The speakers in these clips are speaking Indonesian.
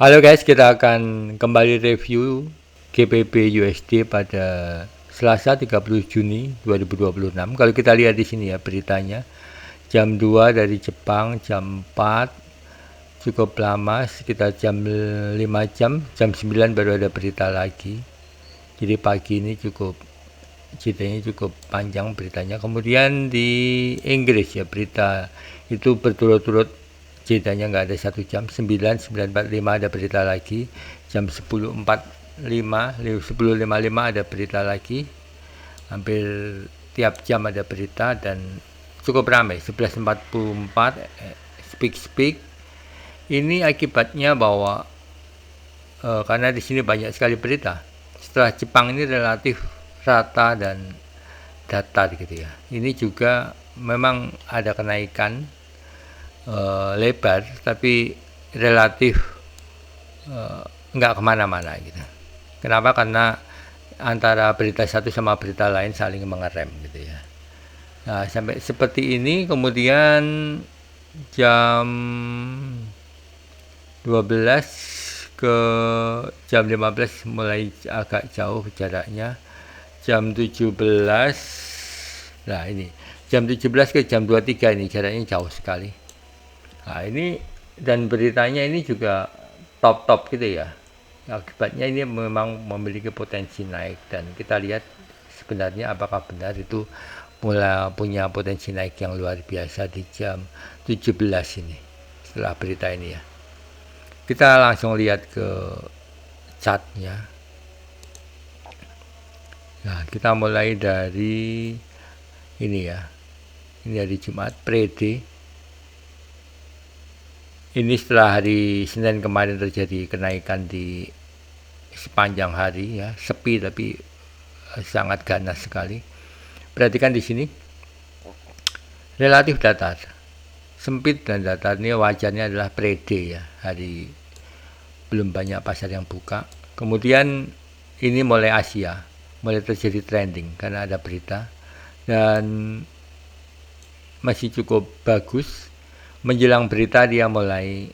Halo guys, kita akan kembali review GBP USD pada Selasa 30 Juni 2026. Kalau kita lihat di sini ya beritanya, jam 2 dari Jepang, jam 4 cukup lama, sekitar jam 5 jam 9 baru ada berita lagi. Jadi pagi ini ceritanya cukup panjang beritanya. Kemudian di Inggris ya berita itu berturut-turut, ceritanya nggak ada 1 jam. 9:45 ada berita lagi, jam 10:55 ada berita lagi, hampir tiap jam ada berita dan cukup ramai. 11:44 speak. Ini akibatnya bahwa karena di sini banyak sekali berita. Setelah Jepang ini relatif rata dan datar gitu ya. Ini juga memang ada kenaikan lebar, tapi relatif nggak kemana-mana gitu. Kenapa? Karena antara berita satu sama berita lain saling mengerem gitu ya. Nah, sampai seperti ini, kemudian jam 12 ke jam 15 mulai agak jauh jaraknya. Jam 17, nah ini jam 17 ke jam 23 ini jaraknya jauh sekali. Nah ini, dan beritanya ini juga top gitu ya. Akibatnya ini memang memiliki potensi naik, dan kita lihat sebenarnya apakah benar itu mulai punya potensi naik yang luar biasa di jam 17 ini setelah berita ini ya. Kita langsung lihat ke chartnya. Nah, kita mulai dari ini ya. Ini hari Jumat, pre-day. Ini setelah hari Senin kemarin terjadi kenaikan di sepanjang hari ya, sepi tapi sangat ganas sekali. Perhatikan di sini, relatif datar, sempit dan datar. Ini wajarnya adalah pre-day ya, hari belum banyak pasar yang buka. Kemudian ini mulai Asia, mulai terjadi trending karena ada berita dan masih cukup bagus. Menjelang berita dia mulai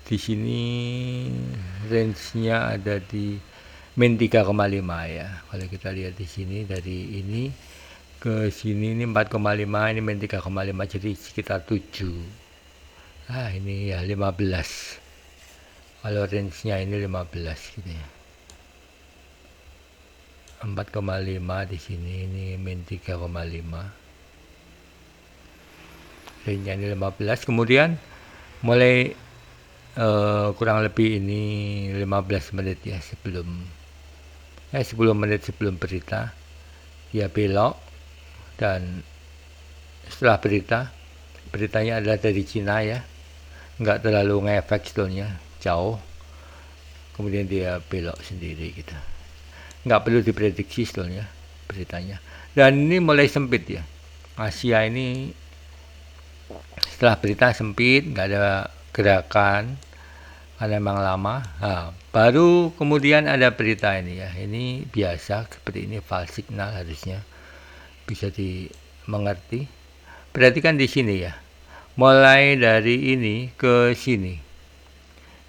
di sini range-nya ada di min 3,5 ya. Kalau kita lihat di sini dari ini ke sini ini 4,5, ini min 3,5, jadi sekitar 7. Ini ya 15. Kalau range-nya ini 15 gitu ya. 4,5 di sini, ini min 3,5. Range-nya ini 15. Kemudian mulai kurang lebih ini 15 menit ya sebelum 10 menit sebelum berita dia belok, dan setelah beritanya adalah dari Cina ya, nggak terlalu ngefek sebetulnya, jauh, kemudian dia belok sendiri gitu, nggak perlu diprediksi sebetulnya beritanya. Dan ini mulai sempit ya, Asia ini setelah berita sempit, nggak ada gerakan karena memang lama. Baru kemudian ada berita ini ya, ini biasa seperti ini, false signal, harusnya bisa dimengerti. Perhatikan di sini ya, mulai dari ini ke sini,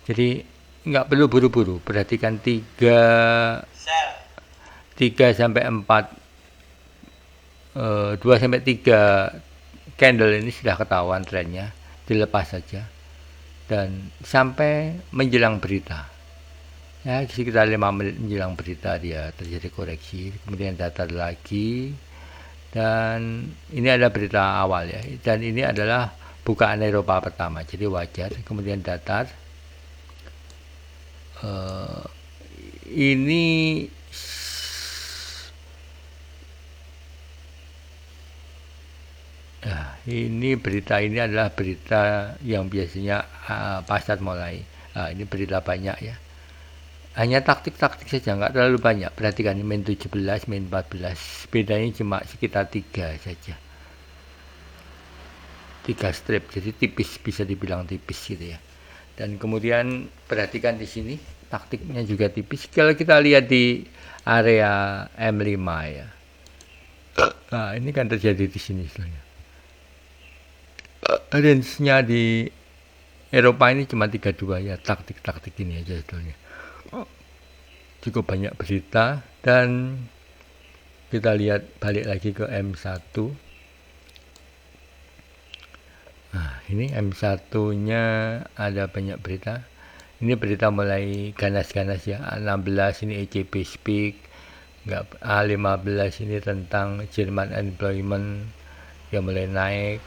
jadi nggak perlu buru-buru. Perhatikan 3 sampai 4, 2 sampai 3 candle ini sudah ketahuan trennya, dilepas saja dan sampai menjelang berita ya, sekitar 5 menit menjelang berita dia terjadi koreksi, kemudian datar lagi, dan ini ada berita awal ya, dan ini adalah bukaan Eropa pertama, jadi wajar. Kemudian datar, ini berita ini adalah berita yang biasanya pasar mulai. Ini berita banyak ya, hanya taktik saja, nggak terlalu banyak. Perhatikan min 17, min 14, bedanya cuma sekitar 3 saja, 3 strip, jadi tipis, bisa dibilang tipis gitu ya. Dan kemudian perhatikan di sini taktiknya juga tipis. Kalau kita lihat di area M5 ya, nah ini kan terjadi di sini sebenarnya. Range-nya di Eropa ini cuma 32 ya, taktik-taktik ini aja sebetulnya. Cukup banyak berita, dan kita lihat balik lagi ke M1. Nah, ini M1-nya ada banyak berita. Ini berita mulai ganas-ganas ya. A16 ini ECB Speak, A15 ini tentang German Employment yang mulai naik.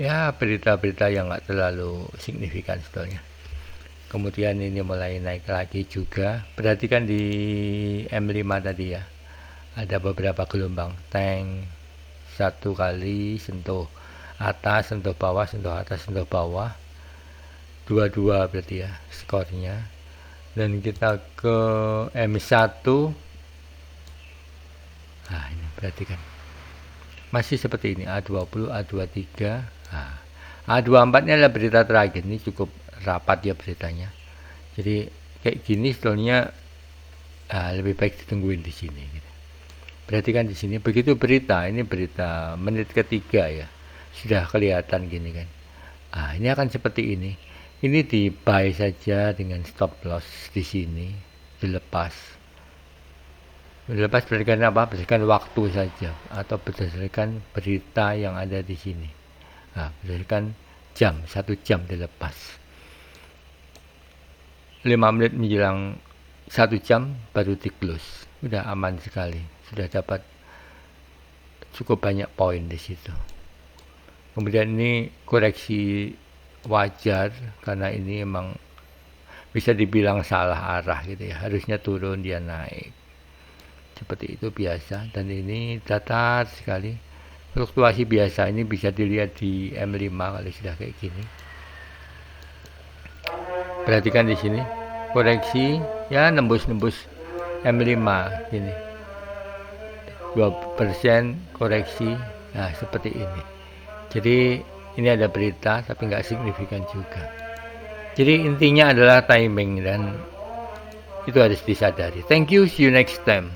Ya, berita-berita yang nggak terlalu signifikan sebetulnya. Kemudian ini mulai naik lagi juga. Perhatikan di M5 tadi ya, ada beberapa gelombang tank, satu kali sentuh atas, sentuh bawah, sentuh atas, sentuh bawah, 22 berarti ya skornya. Dan kita ke M1. Nah, ini perhatikan, masih seperti ini, A20, A23. Nah, A24 ini adalah berita terakhir, ini cukup rapat ya beritanya. Jadi kayak gini sebetulnya lebih baik ditungguin di sini gitu. Perhatikan di sini, begitu berita, ini berita menit ketiga ya, sudah kelihatan gini kan. Ini akan seperti ini. Ini di buy saja dengan stop loss di sini, dilepas berdasarkan apa? Berdasarkan waktu saja, atau berdasarkan berita yang ada di sini. Berdasarkan jam, 1 jam dilepas. 5 menit menjelang 1 jam baru di close. Udah aman sekali, sudah dapat cukup banyak poin di situ. Kemudian ini koreksi wajar, karena ini emang bisa dibilang salah arah gitu ya. Harusnya turun, dia naik. Seperti itu biasa, dan ini datar sekali. Fluktuasi biasa ini bisa dilihat di M5 kalau sudah kayak gini. Perhatikan di sini, koreksi ya, nembus M5 ini, 2% koreksi. Nah, seperti ini. Jadi ini ada berita tapi nggak signifikan juga. Jadi intinya adalah timing, dan itu harus disadari. Thank you, see you next time.